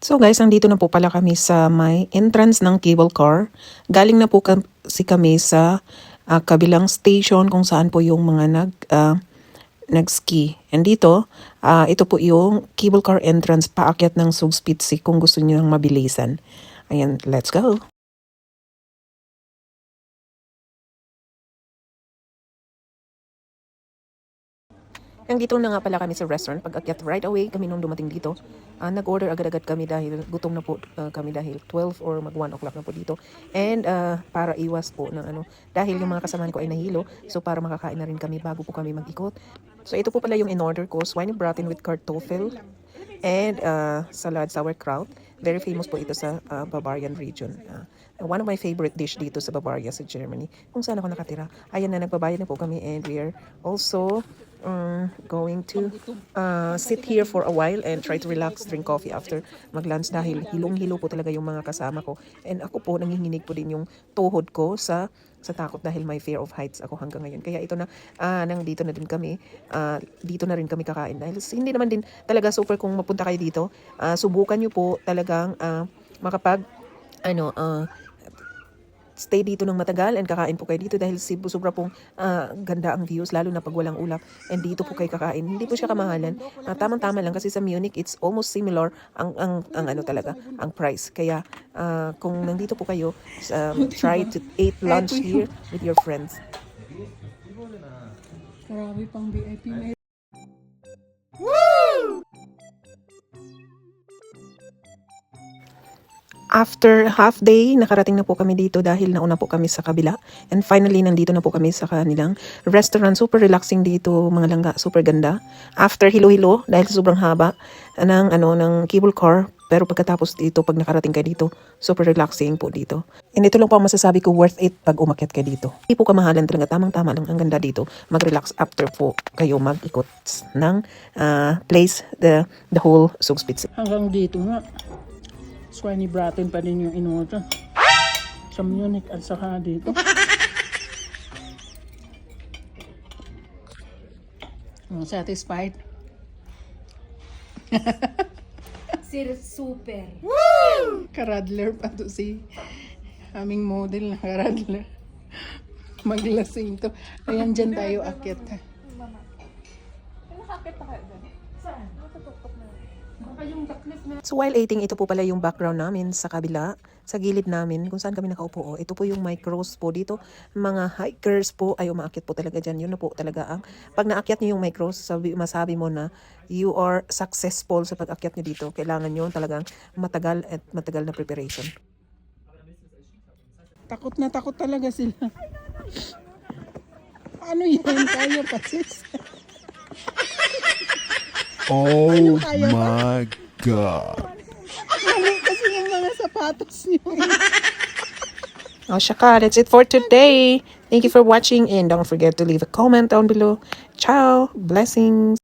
So guys, nandito na po pala kami sa may entrance ng cable car. Galing na po kasi kami sa kabilang station kung saan po yung mga nag-ski. And dito, ito po yung cable car entrance paakyat ng Sugspitsi kung gusto niyo ng mabilisan. Ayan, let's go! Nandito na nga pala kami sa restaurant. Pag-akyat right away kami nung dumating dito. Nag-order agad-agad kami dahil gutom na po kami dahil 12 or mag 1 o'clock na po dito. And para iwas po ng dahil yung mga kasamahan ko ay nahilo. So para makakain na rin kami bago po kami mag-ikot. So ito po pala yung in-order ko. Swine braten with kartoffel and salad sauerkraut. Very famous po ito sa Bavarian region. One of my favorite dish dito sa Bavaria sa Germany. Kung saan ako nakatira. Ayan na, nagbabayad na po kami and we are also going to sit here for a while and try to relax, drink coffee after mag-lunch dahil hilong-hilo po talaga yung mga kasama ko. And ako po, nanginginig po din yung tuhod ko sa takot dahil may fear of heights ako hanggang ngayon. Kaya ito na, nandito na din kami, dito na rin kami kakain. Dahil hindi naman din talaga super kung mapunta kayo dito. Subukan nyo po talagang makapag, stay dito ng matagal and kakain po kayo dito dahil sobra pong ganda ang views lalo na pag walang ulap and dito po kayo kakain. Hindi po siya kamahalan. Tamang-tama lang kasi sa Munich it's almost similar ang talaga ang price. Kaya kung nandito po kayo, try to eat lunch here with your friends. Grabe pang VIP. After half day, nakarating na po kami dito dahil nauna po kami sa kabila. And finally, nandito na po kami sa kanilang restaurant. Super relaxing dito, mga langga, super ganda. After hilo-hilo, dahil sobrang haba ng cable car. Pero pagkatapos dito, pag nakarating kayo dito, super relaxing po dito. And ito lang po ang masasabi ko, worth it pag umakyat kayo dito. Hindi po kamahalan talaga, tamang-tama lang ang ganda dito. Mag-relax after po kayo mag-ikot ng place, the whole Zugspitze. Hanggang dito nga. Swine braten pa din yung inuto. Sa Munich at saka dito. Satisfied? Sir, super. Karadler pa to si aming model na karadler. Maglasing to. Ayan, dyan tayo akyat. Nakakit pa kayo dyan? Saan? Matutuktok na. Baka yung taklit na. So while eating, ito po pala yung background namin sa kabila, sa gilid namin, kung saan kami nakaupo. Ito po yung micros po dito. Mga hikers po ay umaakyat po talaga dyan. Yun na po talaga ang, pag naakyat nyo yung micros, masabi mo na you are successful sa pag-akyat nyo dito. Kailangan nyo talagang matagal at matagal na preparation. Takot na takot talaga sila. Ano yan? Kaya pa sis? Oh my God. Mali kasi yung mga sapatos niyo. Oh, shaka, that's it for today. Thank you for watching and don't forget to leave a comment down below. Ciao, blessings.